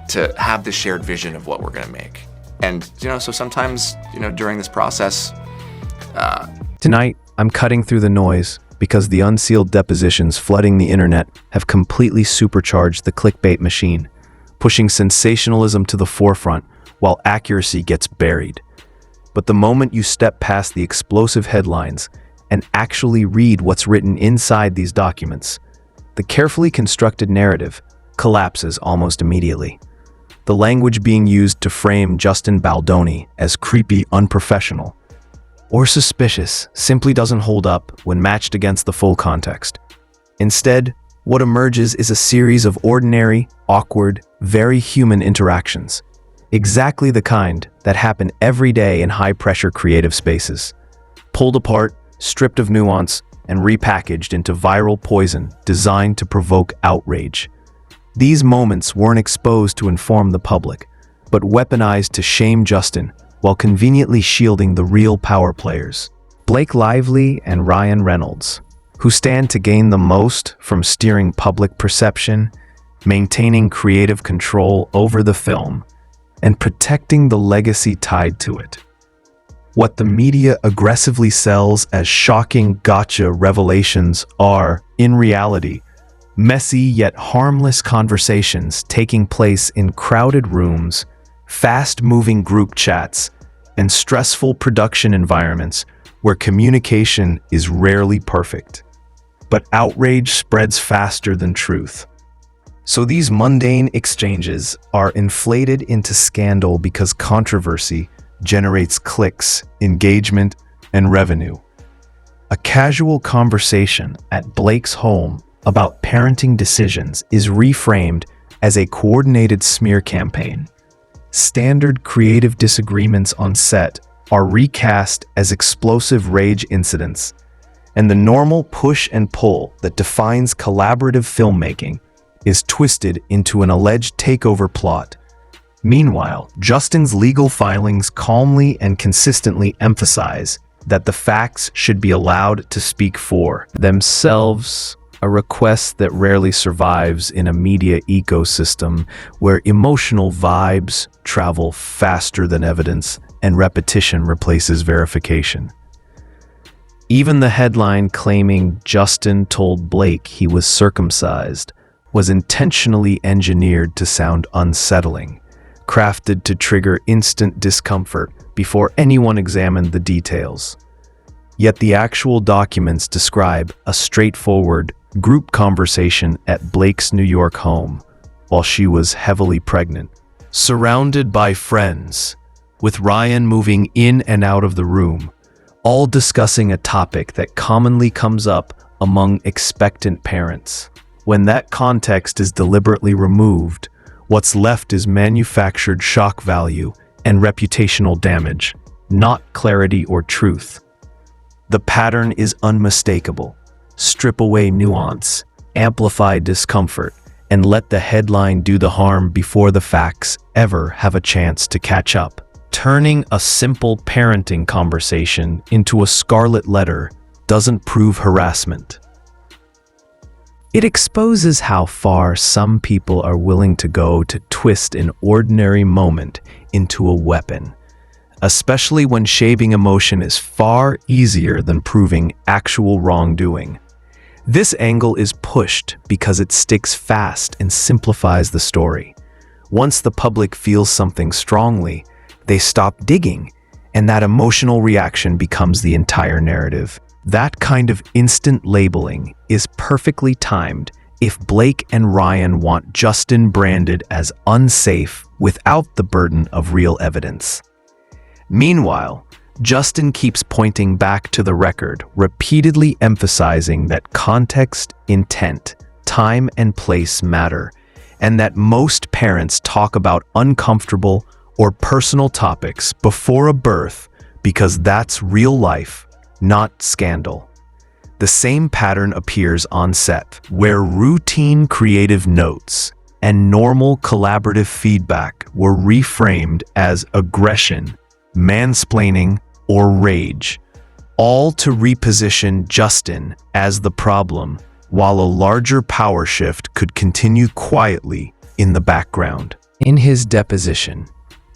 to have the shared vision of what we're going to make. And, so sometimes, during this process, Tonight, I'm cutting through the noise because the unsealed depositions flooding the internet have completely supercharged the clickbait machine, pushing sensationalism to the forefront while accuracy gets buried. But the moment you step past the explosive headlines and actually read what's written inside these documents, the carefully constructed narrative collapses almost immediately. The language being used to frame Justin Baldoni as creepy, unprofessional, or suspicious simply doesn't hold up when matched against the full context. Instead, what emerges is a series of ordinary, awkward, very human interactions, exactly the kind that happen every day in high-pressure creative spaces, pulled apart, stripped of nuance, and repackaged into viral poison designed to provoke outrage. These moments weren't exposed to inform the public, but weaponized to shame Justin while conveniently shielding the real power players, Blake Lively and Ryan Reynolds, who stand to gain the most from steering public perception, maintaining creative control over the film, and protecting the legacy tied to it. What the media aggressively sells as shocking gotcha revelations are, in reality, messy yet harmless conversations taking place in crowded rooms, fast-moving group chats, and stressful production environments where communication is rarely perfect. But outrage spreads faster than truth. So these mundane exchanges are inflated into scandal because controversy generates clicks, engagement, and revenue. A casual conversation at Blake's home about parenting decisions is reframed as a coordinated smear campaign. Standard creative disagreements on set are recast as explosive rage incidents, and the normal push and pull that defines collaborative filmmaking is twisted into an alleged takeover plot. Meanwhile, Justin's legal filings calmly and consistently emphasize that the facts should be allowed to speak for themselves, a request that rarely survives in a media ecosystem where emotional vibes travel faster than evidence and repetition replaces verification. Even the headline claiming Justin told Blake he was circumcised was intentionally engineered to sound unsettling, crafted to trigger instant discomfort before anyone examined the details. Yet the actual documents describe a straightforward group conversation at Blake's New York home while she was heavily pregnant, surrounded by friends, with Ryan moving in and out of the room, all discussing a topic that commonly comes up among expectant parents. When that context is deliberately removed, what's left is manufactured shock value and reputational damage, not clarity or truth. The pattern is unmistakable. Strip away nuance, amplify discomfort, and let the headline do the harm before the facts ever have a chance to catch up. Turning a simple parenting conversation into a scarlet letter doesn't prove harassment. It exposes how far some people are willing to go to twist an ordinary moment into a weapon, especially when shaping emotion is far easier than proving actual wrongdoing. This angle is pushed because it sticks fast and simplifies the story. Once the public feels something strongly, they stop digging, and that emotional reaction becomes the entire narrative. That kind of instant labeling is perfectly timed if Blake and Ryan want Justin branded as unsafe without the burden of real evidence. Meanwhile, Justin keeps pointing back to the record, repeatedly emphasizing that context, intent, time, and place matter, and that most parents talk about uncomfortable or personal topics before a birth because that's real life, not scandal. The same pattern appears on set, where routine creative notes and normal collaborative feedback were reframed as aggression, mansplaining, or rage, all to reposition Justin as the problem, while a larger power shift could continue quietly in the background. In his deposition,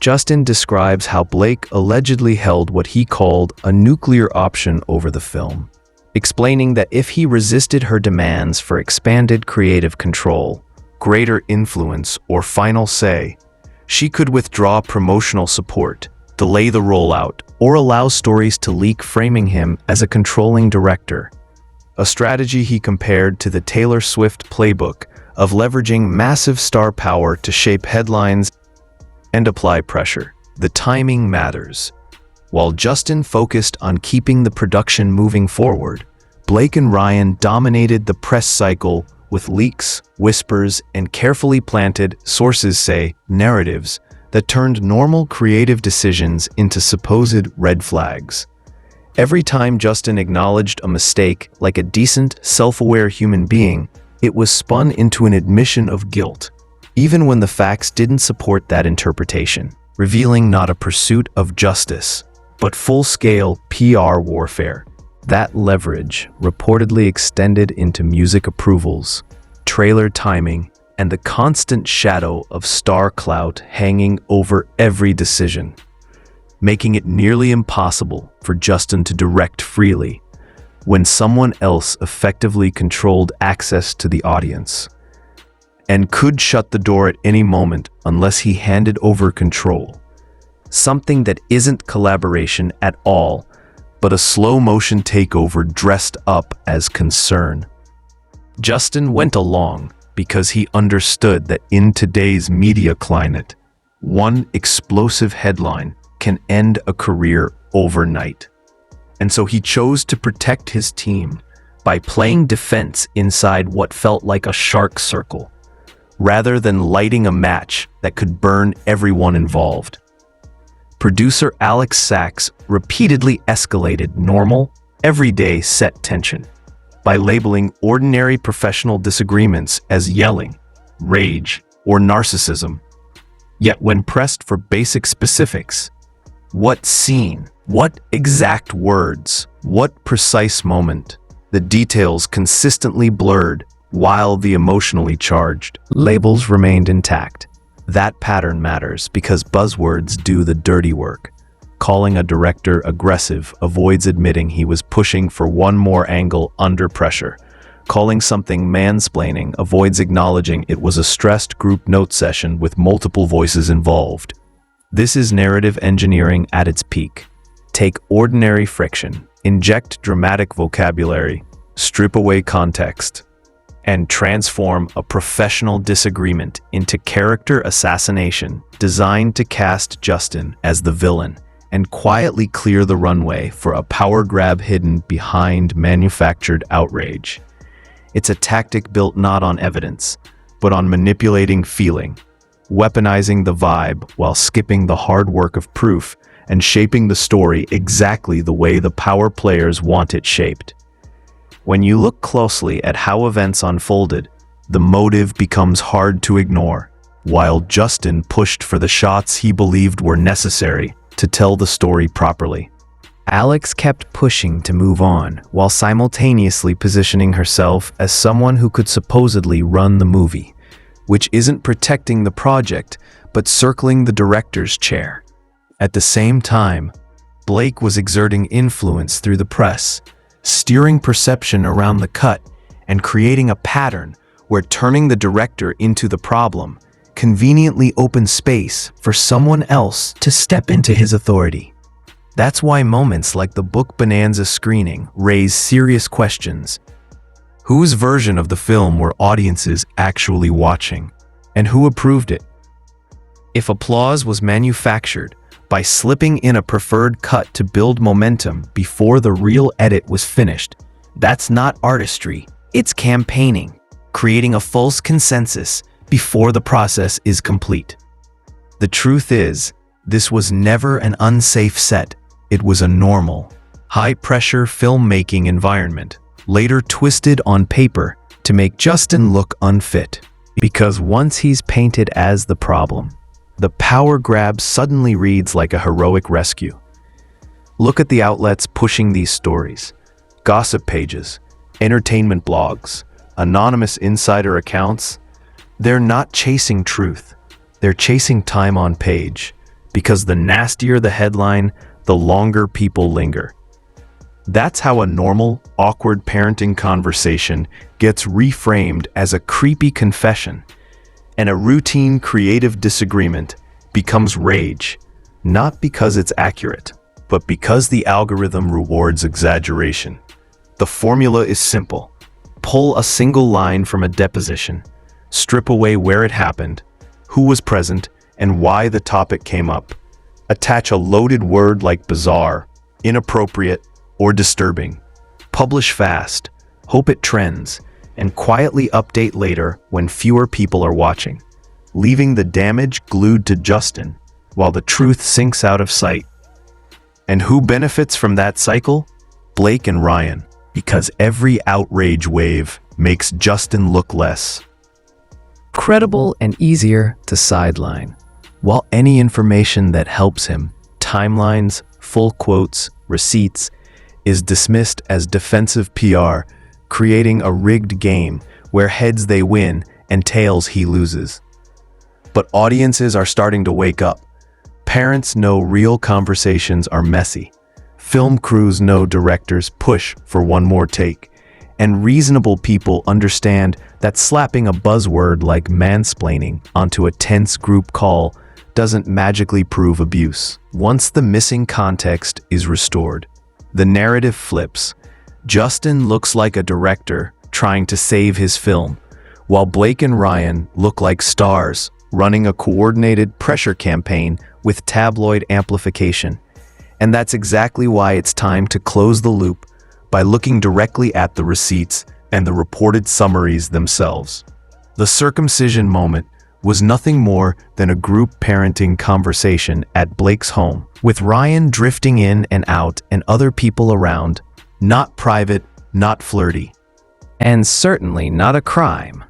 Justin describes how Blake allegedly held what he called a nuclear option over the film, explaining that if he resisted her demands for expanded creative control, greater influence, or final say, she could withdraw promotional support, delay the rollout, or allow stories to leak, framing him as a controlling director. A strategy he compared to the Taylor Swift playbook of leveraging massive star power to shape headlines and apply pressure. The timing matters. While Justin focused on keeping the production moving forward, Blake and Ryan dominated the press cycle with leaks, whispers, and carefully planted, sources say, narratives that turned normal creative decisions into supposed red flags. Every time Justin acknowledged a mistake like a decent, self-aware human being, it was spun into an admission of guilt, even when the facts didn't support that interpretation, revealing not a pursuit of justice, but full-scale PR warfare. That leverage reportedly extended into music approvals, trailer timing, and the constant shadow of star clout hanging over every decision, making it nearly impossible for Justin to direct freely when someone else effectively controlled access to the audience and could shut the door at any moment unless he handed over control. Something that isn't collaboration at all, but a slow-motion takeover dressed up as concern. Justin went along because he understood that in today's media climate, one explosive headline can end a career overnight. And so he chose to protect his team by playing defense inside what felt like a shark circle, rather than lighting a match that could burn everyone involved. Producer Alex Sachs repeatedly escalated normal, everyday set tension by labeling ordinary professional disagreements as yelling, rage, or narcissism. Yet when pressed for basic specifics, what scene, what exact words, what precise moment, the details consistently blurred while the emotionally charged labels remained intact. That pattern matters because buzzwords do the dirty work. Calling a director aggressive avoids admitting he was pushing for one more angle under pressure. Calling something mansplaining avoids acknowledging it was a stressed group note session with multiple voices involved. This is narrative engineering at its peak. Take ordinary friction, inject dramatic vocabulary, strip away context, and transform a professional disagreement into character assassination designed to cast Justin as the villain and quietly clear the runway for a power grab hidden behind manufactured outrage. It's a tactic built not on evidence, but on manipulating feeling, weaponizing the vibe while skipping the hard work of proof and shaping the story exactly the way the power players want it shaped. When you look closely at how events unfolded, the motive becomes hard to ignore. While Justin pushed for the shots he believed were necessary to tell the story properly, Alex kept pushing to move on while simultaneously positioning herself as someone who could supposedly run the movie, which isn't protecting the project but circling the director's chair. At the same time, Blake was exerting influence through the press, steering perception around the cut and creating a pattern where turning the director into the problem conveniently opened space for someone else to step into his authority. That's why moments like the Book Bonanza screening raise serious questions. Whose version of the film were audiences actually watching, and who approved it? If applause was manufactured by slipping in a preferred cut to build momentum before the real edit was finished, that's not artistry, it's campaigning, creating a false consensus before the process is complete. The truth is, this was never an unsafe set. It was a normal, high-pressure filmmaking environment, later twisted on paper to make Justin look unfit. Because once he's painted as the problem, the power grab suddenly reads like a heroic rescue. Look at the outlets pushing these stories: gossip pages, entertainment blogs, anonymous insider accounts. They're not chasing truth. They're chasing time on page, because the nastier the headline, the longer people linger. That's how a normal, awkward parenting conversation gets reframed as a creepy confession, and a routine, creative disagreement becomes rage, not because it's accurate, but because the algorithm rewards exaggeration. The formula is simple. Pull a single line from a deposition, strip away where it happened, who was present, and why the topic came up. Attach a loaded word like bizarre, inappropriate, or disturbing. Publish fast, hope it trends, and quietly update later when fewer people are watching, leaving the damage glued to Justin while the truth sinks out of sight. And who benefits from that cycle? Blake and Ryan, because every outrage wave makes Justin look less credible and easier to sideline, while any information that helps him, timelines, full quotes, receipts, is dismissed as defensive PR, creating a rigged game where heads they win and tails he loses. But audiences are starting to wake up. Parents know real conversations are messy. Film crews know directors push for one more take. And reasonable people understand that slapping a buzzword like mansplaining onto a tense group call doesn't magically prove abuse. Once the missing context is restored, the narrative flips. Justin looks like a director trying to save his film, while Blake and Ryan look like stars running a coordinated pressure campaign with tabloid amplification. And that's exactly why it's time to close the loop by looking directly at the receipts and the reported summaries themselves. The circumcision moment was nothing more than a group parenting conversation at Blake's home, with Ryan drifting in and out and other people around, not private, not flirty. and certainly not a crime.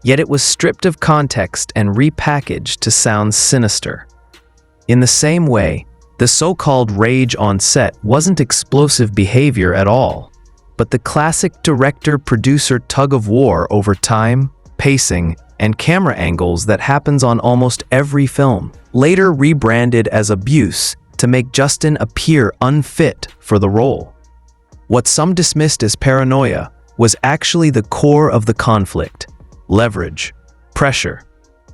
Yet it was stripped of context and repackaged to sound sinister. In the same way, the so-called rage on set wasn't explosive behavior at all, but the classic director-producer tug-of-war over time, pacing, and camera angles that happens on almost every film, later rebranded as abuse to make Justin appear unfit for the role. What some dismissed as paranoia was actually the core of the conflict: leverage, pressure,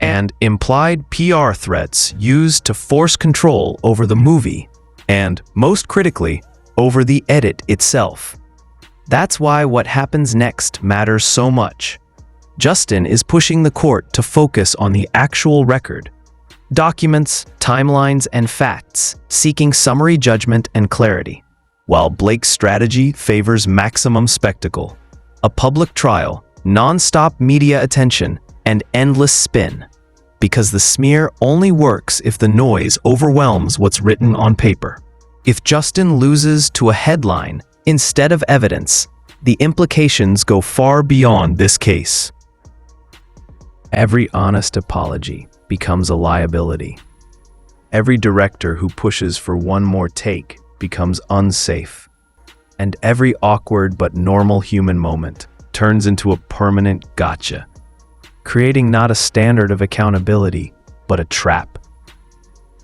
and implied PR threats used to force control over the movie and, most critically, over the edit itself. That's why what happens next matters so much. Justin is pushing the court to focus on the actual record, documents, timelines, and facts, seeking summary judgment and clarity, while Blake's strategy favors maximum spectacle, a public trial, non-stop media attention, and endless spin, because the smear only works if the noise overwhelms what's written on paper. If Justin loses to a headline instead of evidence, the implications go far beyond this case. Every honest apology becomes a liability. Every director who pushes for one more take becomes unsafe. And every awkward but normal human moment turns into a permanent gotcha, creating not a standard of accountability, but a trap.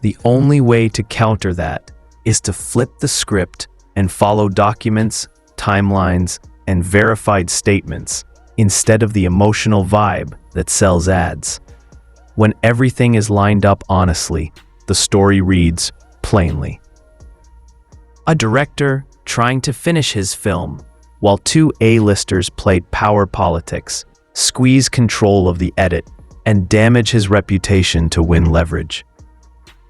The only way to counter that is to flip the script and follow documents, timelines, and verified statements instead of the emotional vibe that sells ads. When everything is lined up honestly, the story reads plainly. A director trying to finish his film, while two A-listers played power politics, squeeze control of the edit, and damage his reputation to win leverage.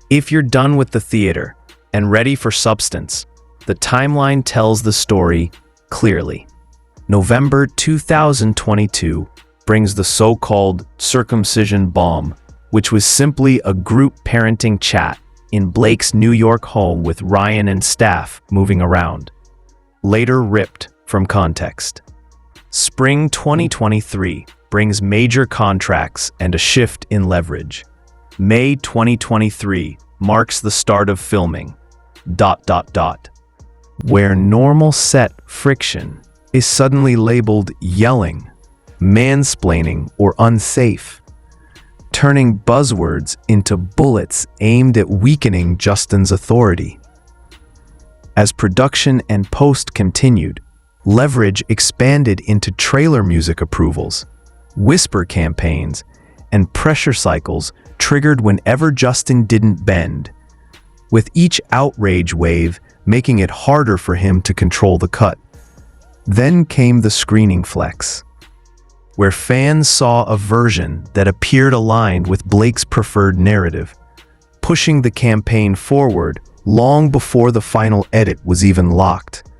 If you're done with the theater and ready for substance, the timeline tells the story clearly. November 2022 brings the so-called circumcision bomb, which was simply a group parenting chat in Blake's New York home with Ryan and staff moving around, later ripped from context. Spring 2023 brings major contracts and a shift in leverage. May 2023 marks the start of filming, ... where normal set friction is suddenly labeled yelling, mansplaining, or unsafe, turning buzzwords into bullets aimed at weakening Justin's authority. As production and post continued, leverage expanded into trailer music approvals, whisper campaigns, and pressure cycles triggered whenever Justin didn't bend, with each outrage wave making it harder for him to control the cut. Then came the screening flex, where fans saw a version that appeared aligned with Blake's preferred narrative, pushing the campaign forward long before the final edit was even locked,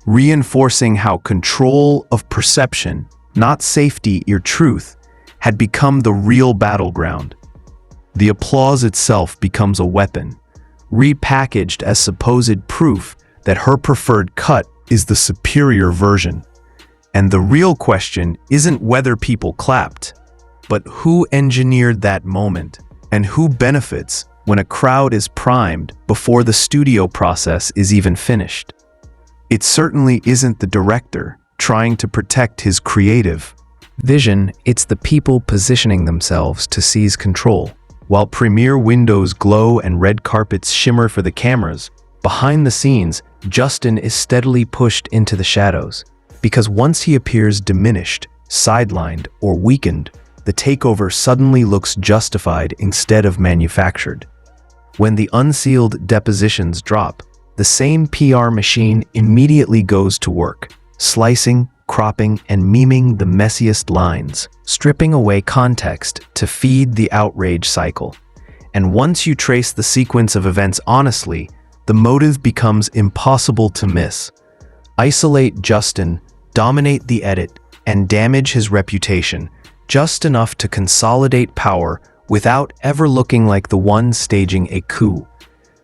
reinforcing how control of perception, not safety or truth, had become the real battleground. The applause itself becomes a weapon, repackaged as supposed proof that her preferred cut is the superior version. And the real question isn't whether people clapped, but who engineered that moment and who benefits when a crowd is primed before the studio process is even finished. It certainly isn't the director trying to protect his creative vision, it's the people positioning themselves to seize control. While premiere windows glow and red carpets shimmer for the cameras, behind the scenes, Justin is steadily pushed into the shadows. Because once he appears diminished, sidelined, or weakened, the takeover suddenly looks justified instead of manufactured. When the unsealed depositions drop, the same PR machine immediately goes to work, slicing, cropping, and memeing the messiest lines, stripping away context to feed the outrage cycle. And once you trace the sequence of events honestly, the motive becomes impossible to miss. Isolate Justin, dominate the edit, and damage his reputation, just enough to consolidate power without ever looking like the one staging a coup.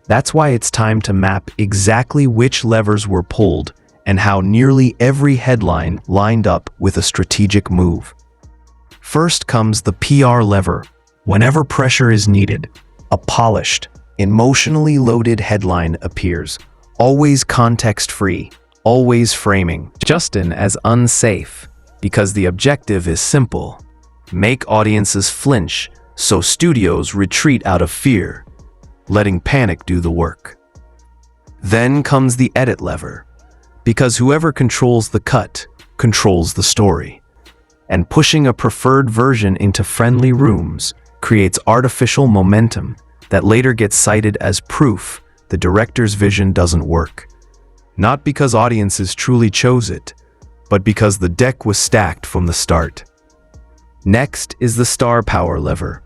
That's why it's time to map exactly which levers were pulled and how nearly every headline lined up with a strategic move. First comes the PR lever. Whenever pressure is needed, a polished, emotionally loaded headline appears, always context-free, always framing Justin as unsafe, because the objective is simple: make audiences flinch so studios retreat out of fear, letting panic do the work. Then comes the edit lever, because whoever controls the cut controls the story, and pushing a preferred version into friendly rooms creates artificial momentum that later gets cited as proof the director's vision doesn't work. Not because audiences truly chose it, but because the deck was stacked from the start. Next is the star power lever,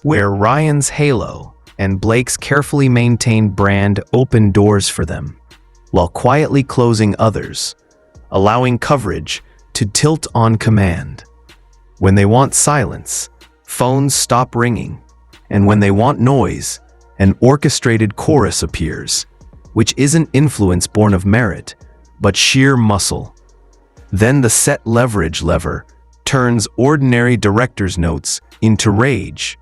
where Ryan's halo and Blake's carefully maintained brand open doors for them, while quietly closing others, allowing coverage to tilt on command. When they want silence, phones stop ringing, and when they want noise, an orchestrated chorus appears, which isn't influence born of merit, but sheer muscle. Then the set leverage lever turns ordinary director's notes into rage,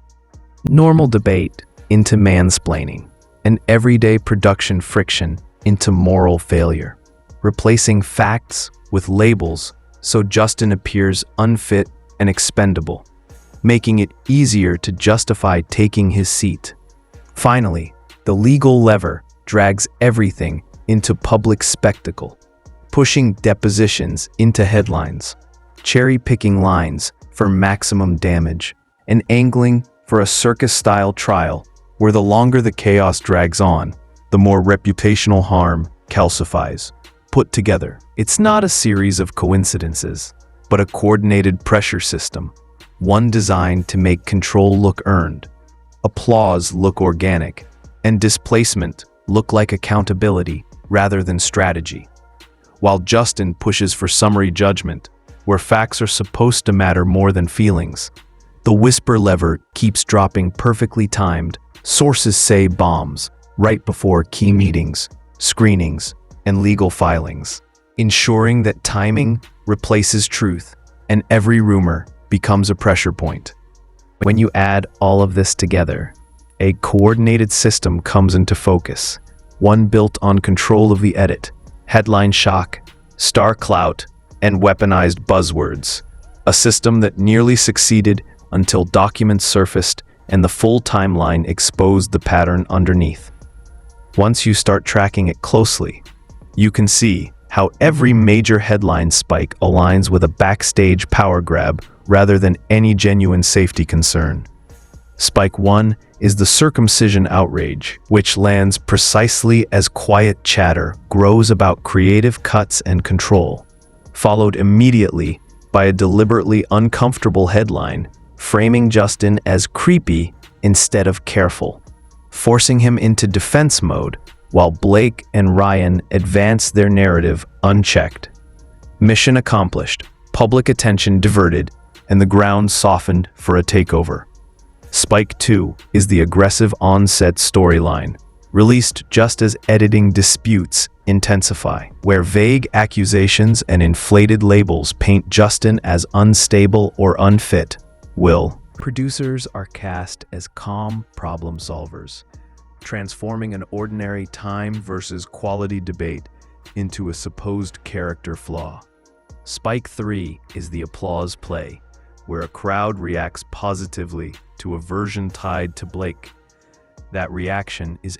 normal debate into mansplaining, and everyday production friction into moral failure, replacing facts with labels so Justin appears unfit and expendable, making it easier to justify taking his seat. Finally, the legal lever drags everything into public spectacle, pushing depositions into headlines, cherry-picking lines for maximum damage, and angling for a circus-style trial where the longer the chaos drags on, the more reputational harm calcifies. Put together, it's not a series of coincidences, but a coordinated pressure system, one designed to make control look earned, applause look organic, and displacement look like accountability rather than strategy. While Justin pushes for summary judgment, where facts are supposed to matter more than feelings, the whisper lever keeps dropping perfectly timed, sources say bombs, right before key meetings, screenings, and legal filings, ensuring that timing replaces truth and every rumor becomes a pressure point. When you add all of this together, a coordinated system comes into focus, one built on control of the edit, headline shock, star clout, and weaponized buzzwords, a system that nearly succeeded until documents surfaced and the full timeline exposed the pattern underneath. Once you start tracking it closely, you can see how every major headline spike aligns with a backstage power grab rather than any genuine safety concern. Spike 1 is the circumcision outrage, which lands precisely as quiet chatter grows about creative cuts and control, followed immediately by a deliberately uncomfortable headline framing Justin as creepy instead of careful, forcing him into defense mode while Blake and Ryan advance their narrative unchecked. Mission accomplished, public attention diverted, and the ground softened for a takeover. Spike 2 is the aggressive on-set storyline, released just as editing disputes intensify, where vague accusations and inflated labels paint Justin as unstable or unfit. Producers are cast as calm problem solvers, transforming an ordinary time versus quality debate into a supposed character flaw. Spike 3 is the applause play, where a crowd reacts positively to a version tied to Blake. That reaction is